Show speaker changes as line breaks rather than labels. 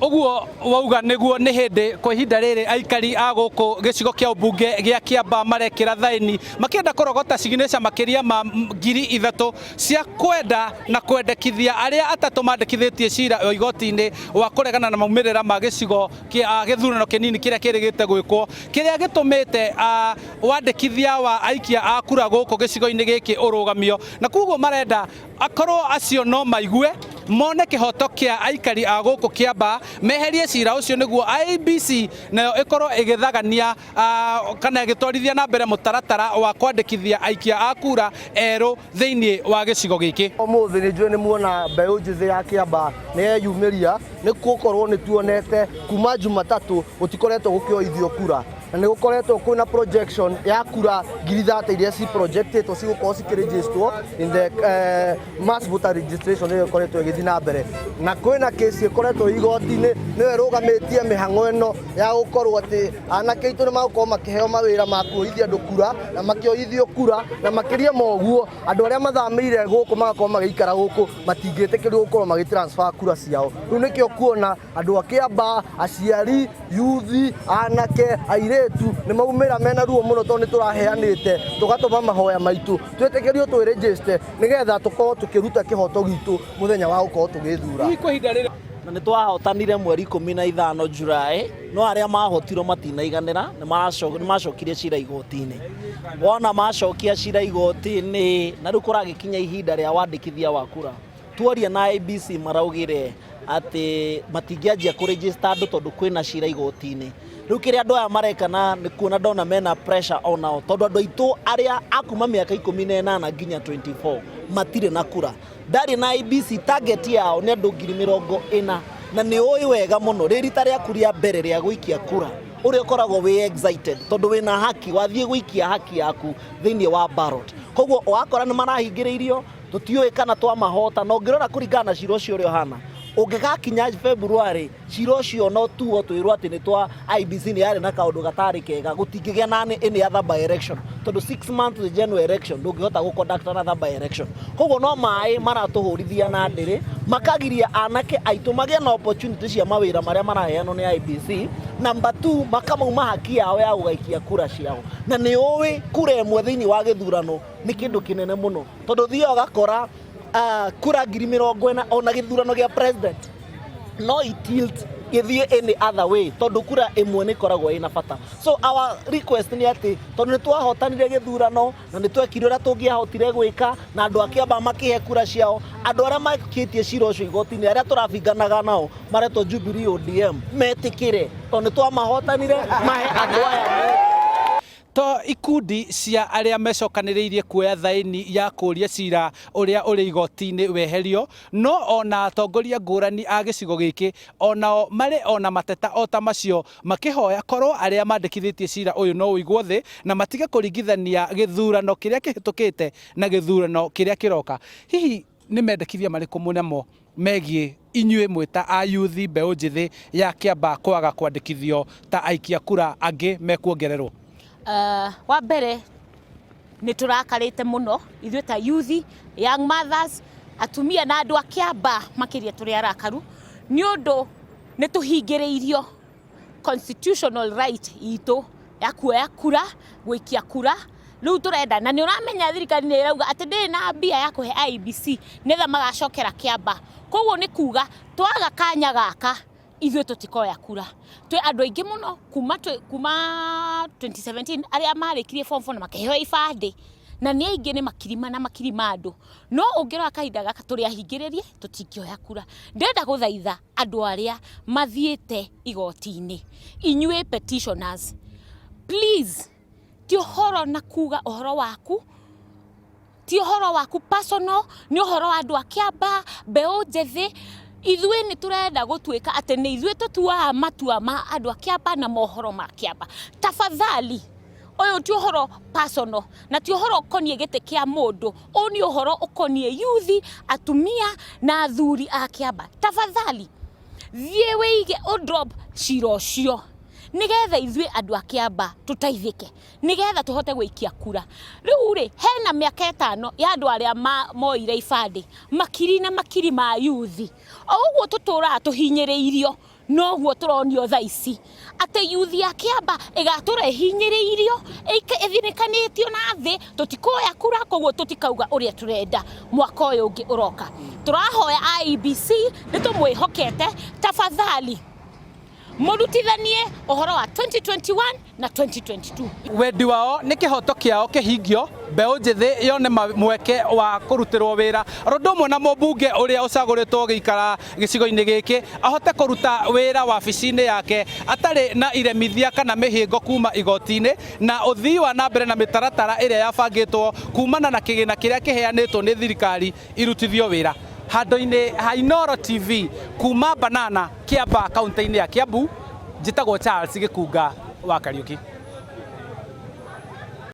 Oguo wauga niguo ni hindi kwa ihinda riri aikari a guku gicigo kia ubunge gia Kiamba marekira thaini makienda kurogota signature makiria ma 3,000 cia kwenda na kwendekithia aria atatu mandikithitie cira igoti-ini wa kuregana na maumirira ma gicigo kia githurano kinini kiria kirigite gwikwo kiria gitumite wandikithia wa aikia a kura guku gicigo-ini giki urugamio na kuguo marenda akorwo acio no maigue mone kihoto kia aikari a guku Kiamba meherie cira ucio niguo IEBC nayo ikorwo igithagania kana igitwarithia na mbere mutaratara wa kwandikithia aikia a kura eru thiini wa gicigo giki.
Umuthi ni njue ni muona mbeũ njithi ya Kiamba ni yeyumiria ni gukorwo ni tuonete kuma Jumatatu gutikoretwo gukioithio kura na ni gukoretwo kwina projection ya kura 30,000 iria ci projected cigukorwo cikiregistrwo in the mass voter registration ni gukoretwo igithii na mbere na kwina case ikoretwo igoti-ini niwe rugamitie mihango ino ya gukorwo ati anake itu ni magukorwo makiheo mawira ma kuoithia andu kura na makioithio kura na makiria moguo andu aria mathamire guku magakorwo magikara guku matingitikirio gukorwo magitransfer kura ciao riu nikio kuona andu a Kiamba aciari yuthi anake airetu ni maumira mena ruo muno tondu turaheanite tugatuma mahoya maitu twitikirio twi register nigetha tukorwo tukiruta kihoto gitu muthenya wa gukorwo tugithura
na ni twahotanire mweri 15 Julai no aria mahotirwo matinaiganira ni macokirie cira igoti-ini wona macokia cira igoti-ini na riu kuragikinya ihinda ria wandikithia wa kura tuoria na IEBC maraugire ati matingianjia kuregister andu tondu kwina cira igoti-ini riu kiria andu aya marekana ni kuona ndona mena pressure onao tondu andu aitu aria akuma miaka 18 nginya 24 matire na kura ndari na IEBC target yao ni andu 40,000 na ni oi wega muno ririta ria kuria mbere ria guikia kura uria ukoragwo wi excited tondu wina haki wathie guikia haki yaku thiini wa ballot koguo wakora ni marahingiriirio tutioi kana twa mahota no ngirora kuringana na ciro cio rio hana ungigakinya February ciro cio no tuo twirwo ati ni twa IEBC ni yari na kaundu gatari kega gutingigia nani any other by election tondu 6 months the general election ndungihota guconduct another by election koguo no mai maratuhurithia na ndiri makagiria anake aitu magia na opportunity cia mawira maria maraheanwo ni IEBC number 2 makamauma haki yao ya ugaikia kura ciao na ni uwi kura imwe thiini wa githurano ni kindu kinene muno tondu thio gakora kura 40,000 ona githurano gia president no itilt githie any other way tondu kura imwe ni koragwo ina bata so our request ni ati tondu ni twahotanire githurano na ni twekire uria tungiahotire gwika na andu a Kiamba makihe kura ciao andu aria makitie cira ucio igoti-ini aria turabinganaga nao maretwo Jubilee ODM metikire tondu twamahotanire mahe andu aya
to ikundi cia aria mecokaniriirie kuoya thaini ya kuria cira uria uri igoti-ini weherio no ona atongoria ngurani a gicigo giki onao mari ona mateta ota macio makihoya korwo aria mandikithitie cira uyu no uigwo thi na matige kuringithania githurano kiria kihitukite na githurano kiria kiroka hihi ni mendekithia mariku munemo megie inyue mwita a yuthi mbeũ njithi ya Kiamba kwaga kwandikithio ta aikia kura angi mekuongererwo
wa mbere ni turakarite muno ithuĩ ta youth young mothers atumia na andu a Kiamba makiria turi arakaru ni undu ni tuhingiriirio constitutional right itu ya kuoya kura guikia kura riu turenda na ni uramenya thirikari ni irauga ati ndi na mbia ya kuhe IEBC netha magacokera Kiamba koguo ni kuga twaga kanya gaka ithuĩ tutikoya kura twi andu aingi muno kuma 2017 aria marikirie form 4 na makiheo ibande na ni aingi ni makirima andu no ungirwa kahinda gaka turi ahingiririe tutingioya kura ndenda guthaitha andu aria mathiite igoti-ini inyue petitioners please ti uhoro na kuga uhoro waku ti uhoro waku personal ni uhoro wa andu a Kiamba mbeũ njithi ithuĩ ni turenda gutwika ati ni ithuĩ tutuaga matua ma andu a Kiamba na mohoro ma Kiamba tafadhali oyo ti uhoro personal na ti uhoro ukonie gite kia mundu o ni uhoro ukonie youth atumia na athuri a Kiamba tafadhali thie weige o drop ciro cio nigetha ithuĩ andu a Kiamba tutaithike nigetha tuhote gwikia kura riu ri hena miaka 5 ya andu aria moire ibande makiri na makiri ma youth oguo tutura tuhinyiriirio noguo turonio thaa ici ati youth ya Kiamba igaturehinyiriirio ithinikanitio na thi tutikoya kura koguo tutikauga uria turenda mwaka uyu ungi uroka turahoya IEBC nitumwihokete tafadhali murutithanie uhoro wa 2021 na 2022
wendi wao ni kihoto kiao kihingio mbeu njithi yone mweke wa kurutirwo wira rondomwe na mubunge uria ucaguritwo giikara gicigo-ini giki ahote kuruta wira wabici-ini yake atari na iremithia kana mihingo kuma igoti-ini na uthii wa na mbere na mitaratara iria yabangitwo kumana na kigina kiria kiheanitwo ni thirikari irutithio wira handu-ini ha Inooro TV kuma Banana Kiamba kaunti-ini ya Kiambu njitagwo Charles Gikunga wa Kariuki.